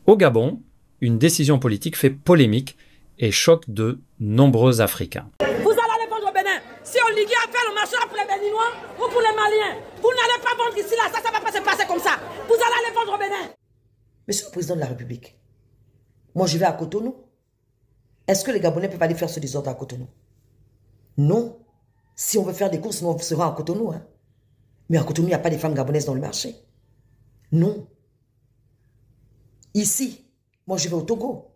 Au Gabon, une décision politique fait polémique et choque de nombreux Africains. Vous allez aller vendre au Bénin. Si Oligui a fait le marché pour les Béninois ou pour les Maliens, vous n'allez pas vendre ici, là, ça ne va pas se passer comme ça. Vous allez aller vendre au Bénin. Monsieur le Président de la République, moi je vais à Cotonou. Est-ce que les Gabonais peuvent aller faire ce désordre à Cotonou? Non. Si on veut faire des courses, nous on sera à Cotonou. Hein. Mais à Cotonou, il n'y a pas de femmes gabonaises dans le marché. Non. Ici, moi je vais au Togo.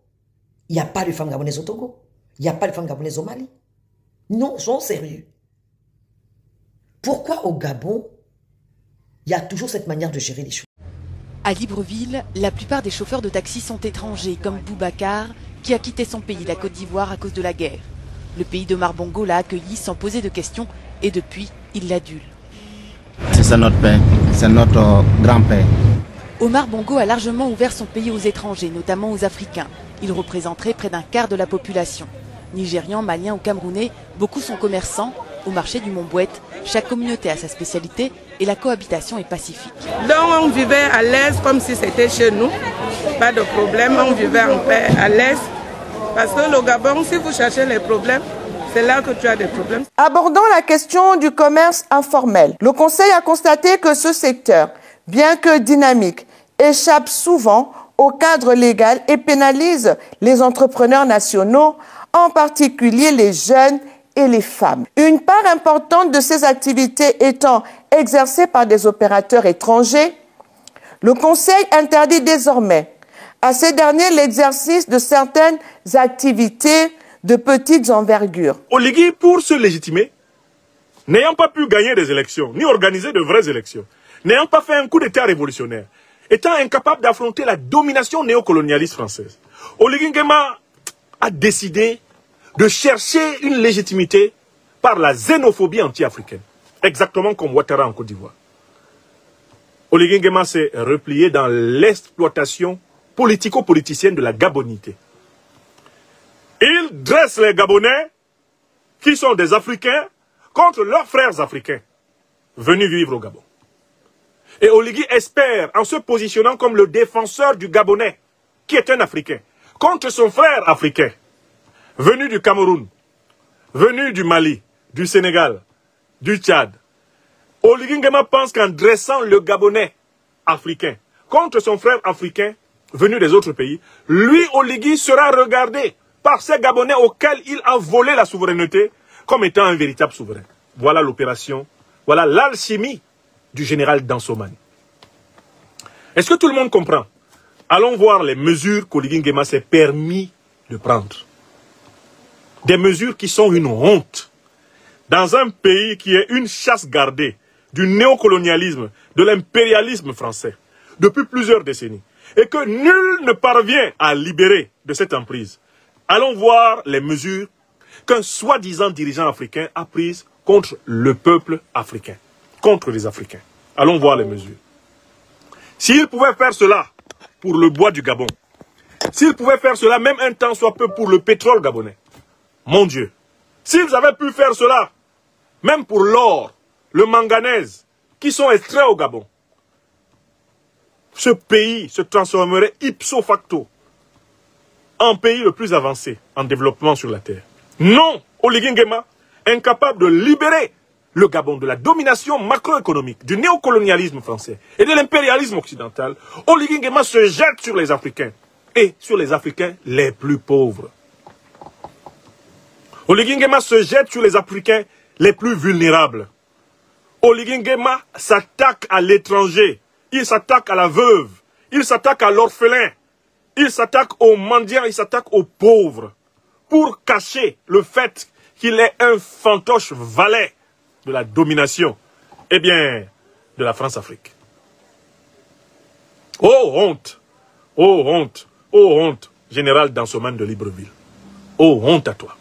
Il n'y a pas de femmes gabonaises au Togo. Il n'y a pas de femmes gabonaises au Mali. Non, soyons sérieux. Pourquoi au Gabon, il y a toujours cette manière de gérer les choses? À Libreville, la plupart des chauffeurs de taxi sont étrangers, comme Boubacar, qui a quitté son pays, la Côte d'Ivoire, à cause de la guerre. Le pays d'Omar Bongo l'a accueilli sans poser de questions et depuis, il l'adule. C'est ça notre père, c'est notre grand-père. Omar Bongo a largement ouvert son pays aux étrangers, notamment aux Africains. Il représenterait près d'un quart de la population. Nigérians, Maliens ou Camerounais, beaucoup sont commerçants. Au marché du Mont-Bouette, chaque communauté a sa spécialité et la cohabitation est pacifique. Donc on vivait à l'aise comme si c'était chez nous. Pas de problème, on vivait en paix, à l'aise. Parce que le Gabon, si vous cherchez les problèmes, c'est là que tu as des problèmes. Abordant la question du commerce informel, le Conseil a constaté que ce secteur, bien que dynamique, échappe souvent au cadre légal et pénalise les entrepreneurs nationaux, en particulier les jeunes et les femmes. Une part importante de ces activités étant exercée par des opérateurs étrangers, le Conseil interdit désormais à ces derniers l'exercice de certaines activités de petite envergure. Oligui, pour se légitimer, n'ayant pas pu gagner des élections, ni organiser de vraies élections, n'ayant pas fait un coup d'État révolutionnaire, étant incapable d'affronter la domination néocolonialiste française, Oligui Nguema a décidé de chercher une légitimité par la xénophobie anti-africaine, exactement comme Ouattara en Côte d'Ivoire. Oligui Nguema s'est replié dans l'exploitation politico-politicienne de la gabonité. Il dresse les Gabonais, qui sont des Africains, contre leurs frères africains, venus vivre au Gabon. Et Oligui espère, en se positionnant comme le défenseur du Gabonais, qui est un Africain, contre son frère africain, venu du Cameroun, venu du Mali, du Sénégal, du Tchad. Oligui Nguema pense qu'en dressant le Gabonais africain contre son frère africain, venu des autres pays, lui, Oligui, sera regardé par ces Gabonais auxquels il a volé la souveraineté comme étant un véritable souverain. Voilà l'opération, voilà l'alchimie du général Dansoman. Est-ce que tout le monde comprend? Allons voir les mesures qu'Oligui Nguema s'est permis de prendre. Des mesures qui sont une honte. Dans un pays qui est une chasse gardée du néocolonialisme, de l'impérialisme français, depuis plusieurs décennies, et que nul ne parvient à libérer de cette emprise. Allons voir les mesures qu'un soi-disant dirigeant africain a prises contre le peuple africain, contre les Africains. Allons voir les mesures. S'il pouvait faire cela pour le bois du Gabon, s'il pouvait faire cela même un temps soit peu pour le pétrole gabonais, mon Dieu, s'ils avaient pu faire cela, même pour l'or, le manganèse, qui sont extraits au Gabon, ce pays se transformerait ipso facto en pays le plus avancé en développement sur la terre. Non, Oligui Nguema, incapable de libérer le Gabon de la domination macroéconomique, du néocolonialisme français et de l'impérialisme occidental, Oligui Nguema se jette sur les Africains et sur les Africains les plus pauvres. Oligui Nguema se jette sur les Africains les plus vulnérables. Oligui Nguema s'attaque à l'étranger, il s'attaque à la veuve, il s'attaque à l'orphelin, il s'attaque aux mendiants, il s'attaque aux pauvres, pour cacher le fait qu'il est un fantoche valet de la domination, eh bien, de la France-Afrique. Oh honte, oh honte, oh honte, général Dansoman de Libreville. Oh honte à toi.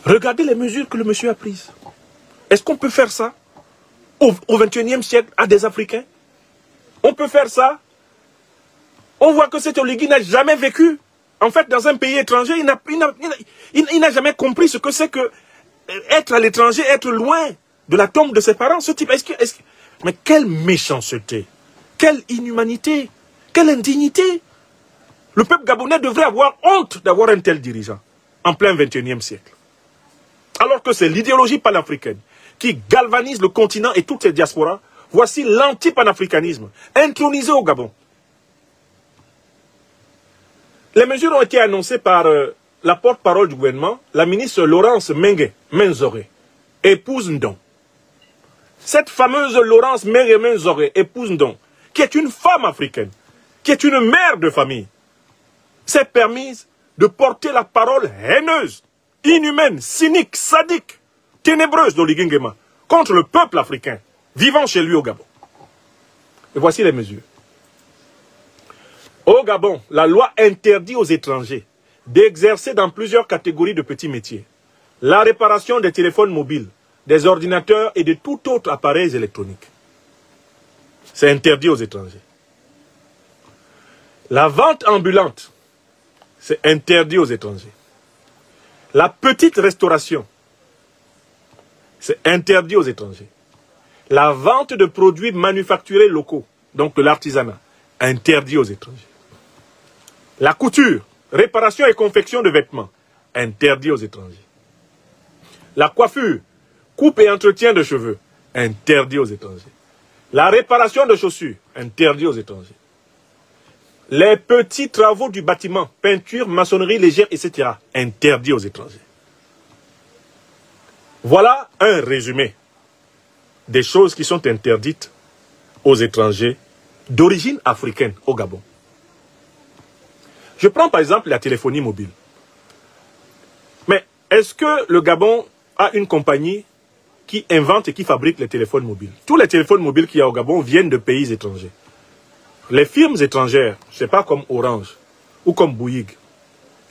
Regardez les mesures que le monsieur a prises. Est-ce qu'on peut faire ça au XXIe siècle à des Africains? On peut faire ça? On voit que cet Oligui n'a jamais vécu. En fait, dans un pays étranger, il n'a jamais compris ce que c'est que être à l'étranger, être loin de la tombe de ses parents. Ce type, mais quelle méchanceté, quelle inhumanité, quelle indignité. Le peuple gabonais devrait avoir honte d'avoir un tel dirigeant en plein 21e siècle. Alors que c'est l'idéologie panafricaine qui galvanise le continent et toutes ses diasporas. Voici l'anti-panafricanisme intronisé au Gabon. Les mesures ont été annoncées par la porte-parole du gouvernement, la ministre Laurence Menzoré, épouse Ndong. Cette fameuse Laurence Menzoré, épouse Ndong, qui est une femme africaine, qui est une mère de famille, s'est permise de porter la parole haineuse, inhumaine, cynique, sadique, ténébreuse d'Oligui Nguema contre le peuple africain vivant chez lui au Gabon. Et voici les mesures. Au Gabon, la loi interdit aux étrangers d'exercer dans plusieurs catégories de petits métiers la réparation des téléphones mobiles, des ordinateurs et de tout autre appareil électronique. C'est interdit aux étrangers. La vente ambulante, c'est interdit aux étrangers. La petite restauration, c'est interdit aux étrangers. La vente de produits manufacturés locaux, donc de l'artisanat, interdit aux étrangers. La couture, réparation et confection de vêtements, interdit aux étrangers. La coiffure, coupe et entretien de cheveux, interdit aux étrangers. La réparation de chaussures, interdit aux étrangers. Les petits travaux du bâtiment, peinture, maçonnerie légère, etc., interdit aux étrangers. Voilà un résumé des choses qui sont interdites aux étrangers d'origine africaine au Gabon. Je prends par exemple la téléphonie mobile. Mais est-ce que le Gabon a une compagnie qui invente et qui fabrique les téléphones mobiles? Tous les téléphones mobiles qu'il y a au Gabon viennent de pays étrangers. Les firmes étrangères, je ne sais pas comme Orange ou comme Bouygues,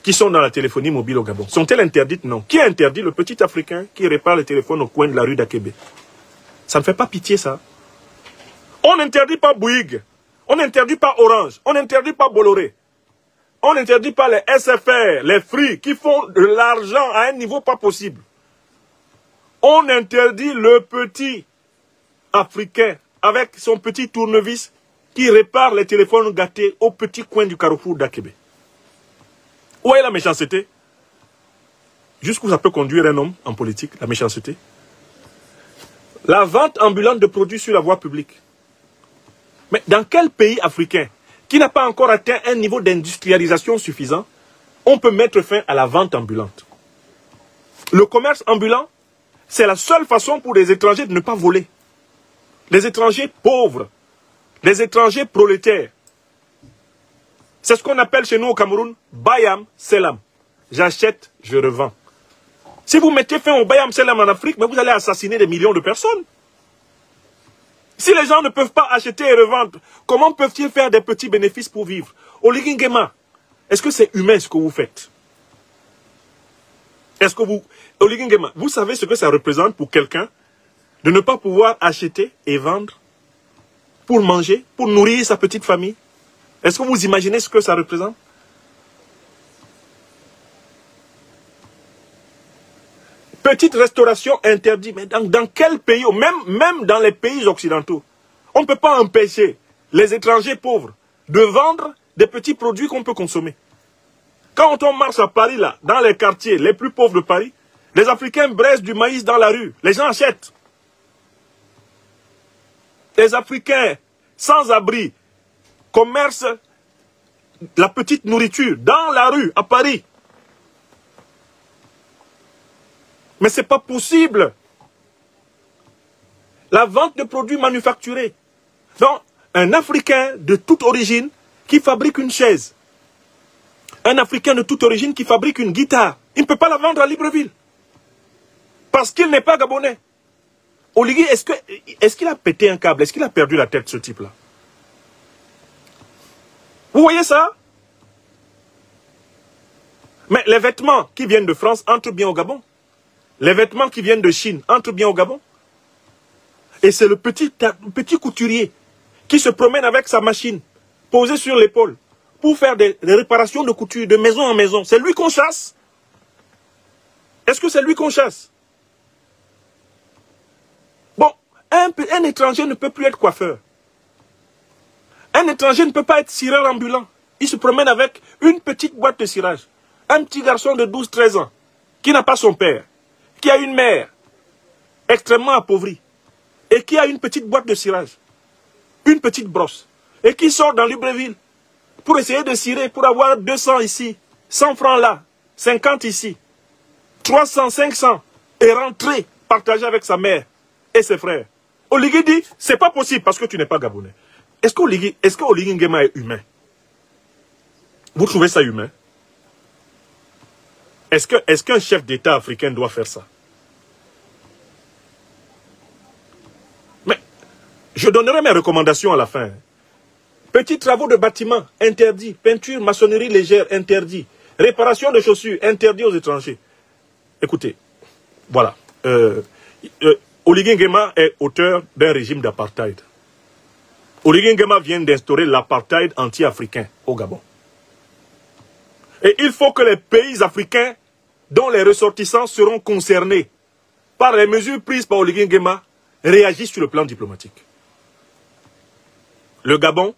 qui sont dans la téléphonie mobile au Gabon, sont-elles interdites? Non. Qui a interdit le petit Africain qui répare les téléphones au coin de la rue d'Akébé? Ça ne fait pas pitié, ça. On n'interdit pas Bouygues, on n'interdit pas Orange, on n'interdit pas Bolloré, on n'interdit pas les SFR, les Free, qui font de l'argent à un niveau pas possible. On interdit le petit Africain avec son petit tournevis qui répare les téléphones gâtés au petit coin du carrefour d'Akébé. Où est la méchanceté? Jusqu'où ça peut conduire un homme en politique, la méchanceté? La vente ambulante de produits sur la voie publique. Mais dans quel pays africain qui n'a pas encore atteint un niveau d'industrialisation suffisant, on peut mettre fin à la vente ambulante? Le commerce ambulant, c'est la seule façon pour les étrangers de ne pas voler. Les étrangers pauvres, les étrangers prolétaires. C'est ce qu'on appelle chez nous au Cameroun, Bayam Selam. J'achète, je revends. Si vous mettez fin au Bayam Selam en Afrique, mais vous allez assassiner des millions de personnes. Si les gens ne peuvent pas acheter et revendre, comment peuvent-ils faire des petits bénéfices pour vivre? Oligui Nguema, est-ce que c'est humain ce que vous faites? Est-ce que vous... Oligui Nguema, vous savez ce que ça représente pour quelqu'un de ne pas pouvoir acheter et vendre pour manger, pour nourrir sa petite famille? Est-ce que vous imaginez ce que ça représente? Petite restauration interdite. Mais dans quel pays, même dans les pays occidentaux, on ne peut pas empêcher les étrangers pauvres de vendre des petits produits qu'on peut consommer. Quand on marche à Paris, là, dans les quartiers les plus pauvres de Paris, les Africains braisent du maïs dans la rue. Les gens achètent. Les Africains sans abri commercent la petite nourriture dans la rue à Paris. Mais ce n'est pas possible. La vente de produits manufacturés. Donc, un Africain de toute origine qui fabrique une chaise. Un Africain de toute origine qui fabrique une guitare. Il ne peut pas la vendre à Libreville. Parce qu'il n'est pas gabonais. Oligui, est-ce qu'il a pété un câble? Est-ce qu'il a perdu la tête, ce type-là? Vous voyez ça? Mais les vêtements qui viennent de France entrent bien au Gabon. Les vêtements qui viennent de Chine entrent bien au Gabon. Et c'est le petit couturier qui se promène avec sa machine posée sur l'épaule pour faire des réparations de couture de maison en maison. C'est lui qu'on chasse? Est-ce que c'est lui qu'on chasse? Bon, un étranger ne peut plus être coiffeur. Un étranger ne peut pas être cireur ambulant. il se promène avec une petite boîte de cirage. Un petit garçon de 12-13 ans, qui n'a pas son père, qui a une mère extrêmement appauvrie, et qui a une petite boîte de cirage, une petite brosse, et qui sort dans Libreville pour essayer de cirer, pour avoir 200 ici, 100 francs là, 50 ici, 300, 500, et rentrer, partager avec sa mère et ses frères. Oligui dit, c'est pas possible parce que tu n'es pas gabonais. Est-ce qu'Oligui Nguema est humain? Vous trouvez ça humain? Est-ce qu'un chef d'État africain doit faire ça? Mais, je donnerai mes recommandations à la fin. Petits travaux de bâtiments, interdits. Peinture, maçonnerie légère, interdit. Réparation de chaussures, interdit aux étrangers. Écoutez, voilà. Oligui Nguema est auteur d'un régime d'apartheid. Oligui Nguema vient d'instaurer l'apartheid anti-africain au Gabon. Et il faut que les pays africains dont les ressortissants seront concernés par les mesures prises par Oligui Nguema réagissent sur le plan diplomatique. Le Gabon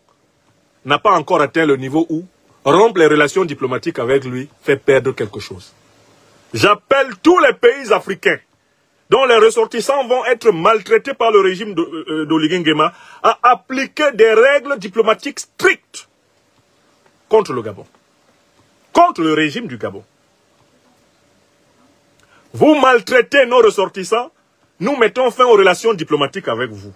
n'a pas encore atteint le niveau où rompre les relations diplomatiques avec lui fait perdre quelque chose. J'appelle tous les pays africains dont les ressortissants vont être maltraités par le régime d'Oligui Nguema à appliquer des règles diplomatiques strictes contre le Gabon, contre le régime du Gabon. Vous maltraitez nos ressortissants, nous mettons fin aux relations diplomatiques avec vous.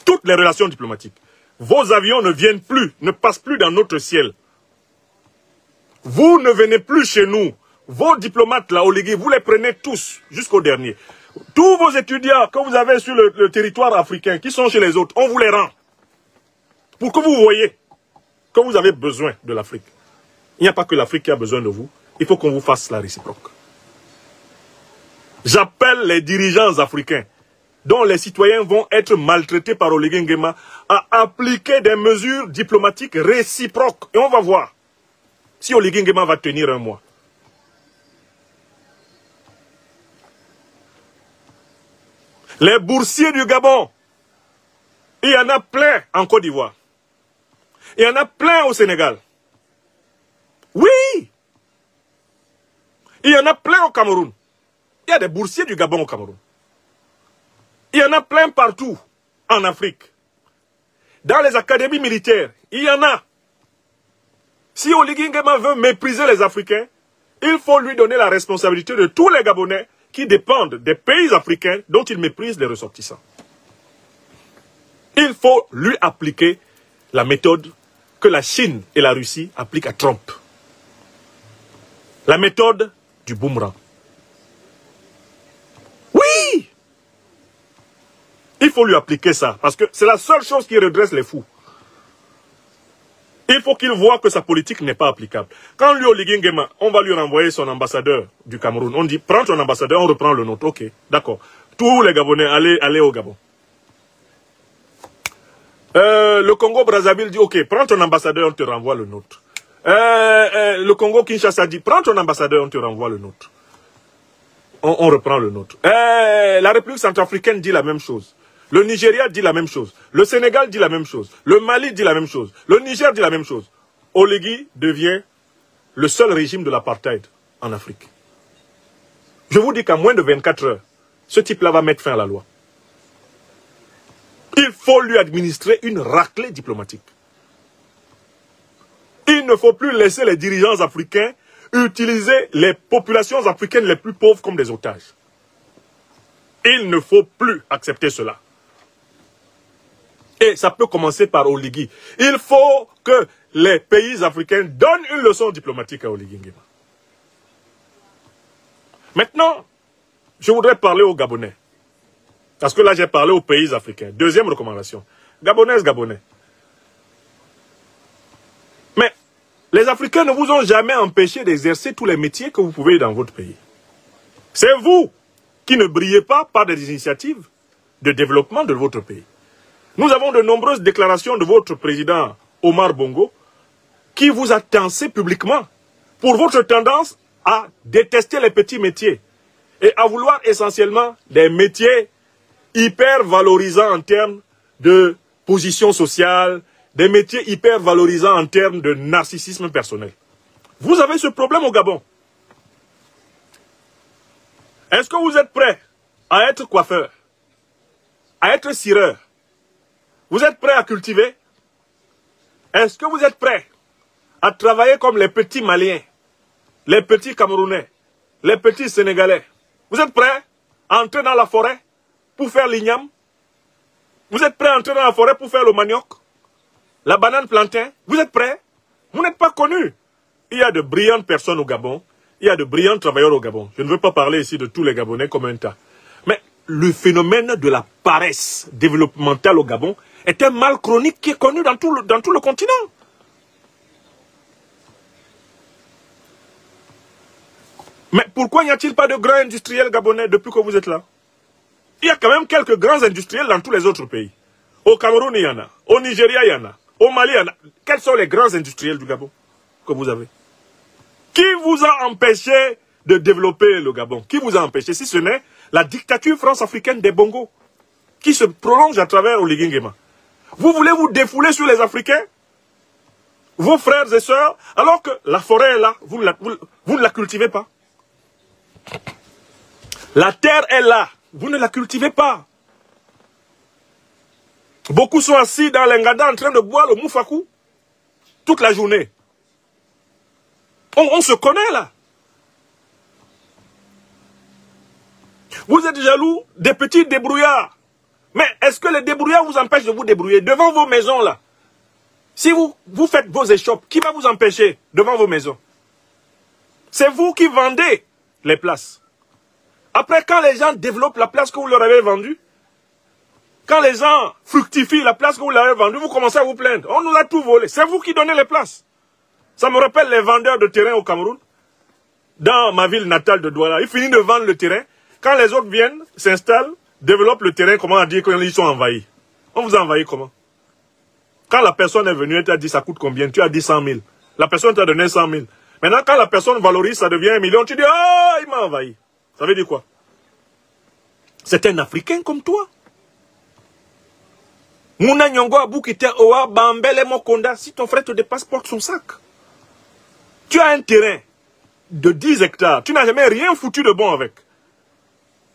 Toutes les relations diplomatiques. Vos avions ne viennent plus, ne passent plus dans notre ciel. Vous ne venez plus chez nous. Vos diplomates, là, Oligui, vous les prenez tous, jusqu'au dernier. Tous vos étudiants que vous avez sur le territoire africain, qui sont chez les autres, on vous les rend. Pour que vous voyez que vous avez besoin de l'Afrique. Il n'y a pas que l'Afrique qui a besoin de vous. Il faut qu'on vous fasse la réciproque. J'appelle les dirigeants africains, dont les citoyens vont être maltraités par Oligui Nguema, à appliquer des mesures diplomatiques réciproques. Et on va voir si Oligui Nguema va tenir un mois. Les boursiers du Gabon, il y en a plein en Côte d'Ivoire. Il y en a plein au Sénégal. Oui! Il y en a plein au Cameroun. Il y a des boursiers du Gabon au Cameroun. Il y en a plein partout en Afrique. Dans les académies militaires, il y en a. Si Oligui Nguema veut mépriser les Africains, il faut lui donner la responsabilité de tous les Gabonais qui dépendent des pays africains dont il méprise les ressortissants. Il faut lui appliquer la méthode que la Chine et la Russie appliquent à Trump. La méthode du boomerang. Oui! Il faut lui appliquer ça, parce que c'est la seule chose qui redresse les fous. Il faut qu'il voit que sa politique n'est pas applicable. Quand lui, Oligui Nguema, on va lui renvoyer son ambassadeur du Cameroun. On dit, prends ton ambassadeur, on reprend le nôtre. Ok, d'accord. Tous les Gabonais, allez au Gabon. Le Congo-Brazzaville dit, ok, prends ton ambassadeur, on te renvoie le nôtre. Le Congo-Kinshasa dit, prends ton ambassadeur, on te renvoie le nôtre. On reprend le nôtre. La République centrafricaine dit la même chose. Le Nigeria dit la même chose. Le Sénégal dit la même chose. Le Mali dit la même chose. Le Niger dit la même chose. Oligui devient le seul régime de l'apartheid en Afrique. Je vous dis qu'à moins de 24 heures, ce type-là va mettre fin à la loi. Il faut lui administrer une raclée diplomatique. Il ne faut plus laisser les dirigeants africains utiliser les populations africaines les plus pauvres comme des otages. Il ne faut plus accepter cela. Et ça peut commencer par Oligui. Il faut que les pays africains donnent une leçon diplomatique à Oligui Nguema. Maintenant, je voudrais parler aux Gabonais. Parce que là, j'ai parlé aux pays africains. Deuxième recommandation. Gabonaises, Gabonais. Mais les Africains ne vous ont jamais empêché d'exercer tous les métiers que vous pouvez dans votre pays. C'est vous qui ne brillez pas par des initiatives de développement de votre pays. Nous avons de nombreuses déclarations de votre président Omar Bongo qui vous a tensé publiquement pour votre tendance à détester les petits métiers et à vouloir essentiellement des métiers hyper valorisants en termes de position sociale, des métiers hyper valorisants en termes de narcissisme personnel. Vous avez ce problème au Gabon. Est-ce que vous êtes prêts à être coiffeur, à être cireur? Vous êtes prêts à cultiver? Est-ce que vous êtes prêts à travailler comme les petits Maliens, les petits Camerounais, les petits Sénégalais? Vous êtes prêts à entrer dans la forêt pour faire l'igname? Vous êtes prêts à entrer dans la forêt pour faire le manioc, la banane plantain? Vous êtes prêts? Vous n'êtes pas connus. Il y a de brillantes personnes au Gabon. Il y a de brillants travailleurs au Gabon. Je ne veux pas parler ici de tous les Gabonais comme un tas. Mais le phénomène de la paresse développementale au Gabon est un mal chronique qui est connu dans tout le continent. Mais pourquoi n'y a-t-il pas de grands industriels gabonais depuis que vous êtes là? Il y a quand même quelques grands industriels dans tous les autres pays. Au Cameroun, il y en a. Au Nigeria, il y en a. Au Mali, il y en a. Quels sont les grands industriels du Gabon que vous avez? Qui vous a empêché de développer le Gabon? Qui vous a empêché? Si ce n'est la dictature france-africaine des Bongo, qui se prolonge à travers Oligui Nguema. Vous voulez vous défouler sur les Africains, vos frères et sœurs, alors que la forêt est là, vous ne la cultivez pas. La terre est là, vous ne la cultivez pas. Beaucoup sont assis dans l'Engada en train de boire le moufakou toute la journée. On se connaît là. Vous êtes jaloux des petits débrouillards. Mais est-ce que les débrouillards vous empêchent de vous débrouiller devant vos maisons là? Si vous faites vos échoppes, qui va vous empêcher devant vos maisons? C'est vous qui vendez les places. Après, quand les gens développent la place que vous leur avez vendue, quand les gens fructifient la place que vous leur avez vendue, vous commencez à vous plaindre. On nous a tout volé. C'est vous qui donnez les places. Ça me rappelle les vendeurs de terrain au Cameroun, dans ma ville natale de Douala. Ils finissent de vendre le terrain. Quand les autres viennent, s'installent, développent le terrain, comment dire qu'ils sont envahis? On vous a envahi comment? Quand la personne est venue, elle t'a dit ça coûte combien? Tu as dit 100 000. La personne t'a donné 100 000. Maintenant, quand la personne valorise, ça devient 1 million. Tu dis, ah, il m'a envahi. Ça veut dire quoi? C'est un Africain comme toi. Mouna Nyongo Abou qui était Oa, Bambele Mokonda. Si ton frère te dépasse, porte son sac. Tu as un terrain de 10 hectares. Tu n'as jamais rien foutu de bon avec.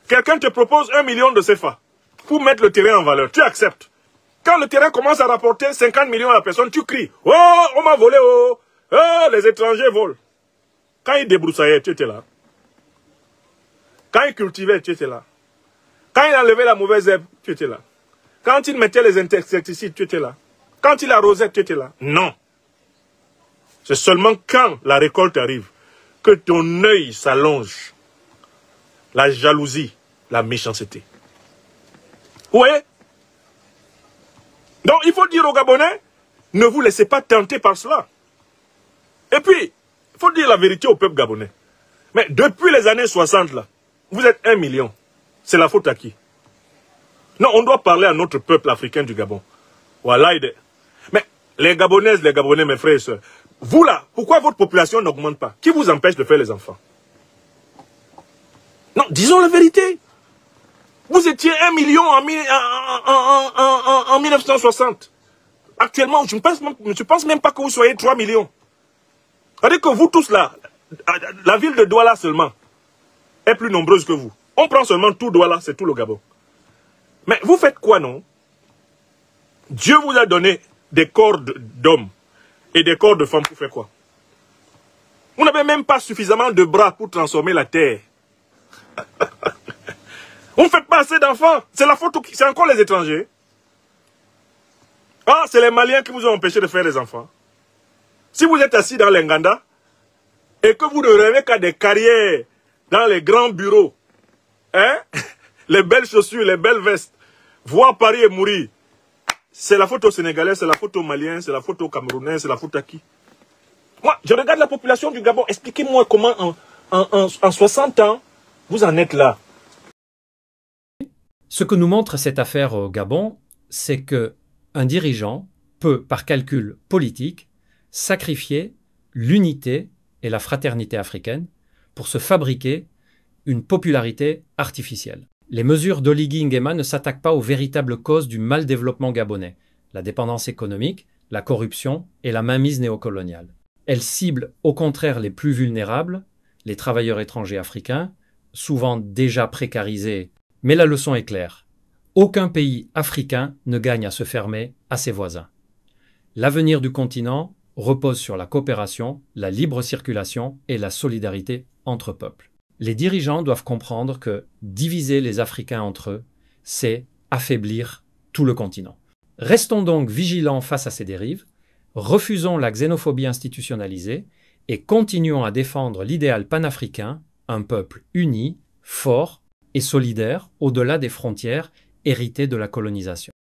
Quelqu'un te propose 1 million de CFA pour mettre le terrain en valeur. Tu acceptes. Quand le terrain commence à rapporter 50 millions à la personne, tu cries. Oh, on m'a volé, oh. Oh, les étrangers volent. Quand ils débroussaillaient, tu étais là. Quand ils cultivaient, tu étais là. Quand ils enlevaient la mauvaise herbe, tu étais là. Quand ils mettaient les insecticides, tu étais là. Quand ils arrosaient, tu étais là. Non. C'est seulement quand la récolte arrive que ton œil s'allonge. La jalousie, la méchanceté. Oui. Donc il faut dire aux Gabonais, ne vous laissez pas tenter par cela. Et puis, il faut dire la vérité au peuple gabonais. Mais depuis les années 60, là, vous êtes 1 million. C'est la faute à qui? Non, on doit parler à notre peuple africain du Gabon. Voilà. Mais les Gabonaises, les Gabonais, mes frères et sœurs, vous là, pourquoi votre population n'augmente pas? Qui vous empêche de faire les enfants? Non, disons la vérité. Vous étiez 1 million en 1960. Actuellement, je ne pense même pas que vous soyez 3 millions. C'est-à-dire que vous tous là, la ville de Douala seulement, est plus nombreuse que vous. On prend seulement tout Douala, c'est tout le Gabon. Mais vous faites quoi, non? Dieu vous a donné des corps d'hommes et des corps de femmes pour faire quoi? Vous n'avez même pas suffisamment de bras pour transformer la terre. Vous ne faites pas assez d'enfants. C'est la faute, c'est encore les étrangers. Ah, c'est les Maliens qui vous ont empêché de faire des enfants. Si vous êtes assis dans l'Enganda et que vous ne rêvez qu'à des carrières dans les grands bureaux, hein, les belles chaussures, les belles vestes, voir Paris et mourir, c'est la faute aux Sénégalais, c'est la faute aux Maliens, c'est la faute aux Camerounais, c'est la faute à qui? Moi, je regarde la population du Gabon. Expliquez-moi comment en 60 ans, vous en êtes là. Ce que nous montre cette affaire au Gabon, c'est que un dirigeant peut, par calcul politique, sacrifier l'unité et la fraternité africaine pour se fabriquer une popularité artificielle. Les mesures d'Oligui Nguema ne s'attaquent pas aux véritables causes du mal-développement gabonais, la dépendance économique, la corruption et la mainmise néocoloniale. Elle cible au contraire les plus vulnérables, les travailleurs étrangers africains, souvent déjà précarisés. Mais la leçon est claire. Aucun pays africain ne gagne à se fermer à ses voisins. L'avenir du continent repose sur la coopération, la libre circulation et la solidarité entre peuples. Les dirigeants doivent comprendre que diviser les Africains entre eux, c'est affaiblir tout le continent. Restons donc vigilants face à ces dérives, refusons la xénophobie institutionnalisée et continuons à défendre l'idéal panafricain, un peuple uni, fort et solidaire au-delà des frontières héritées de la colonisation.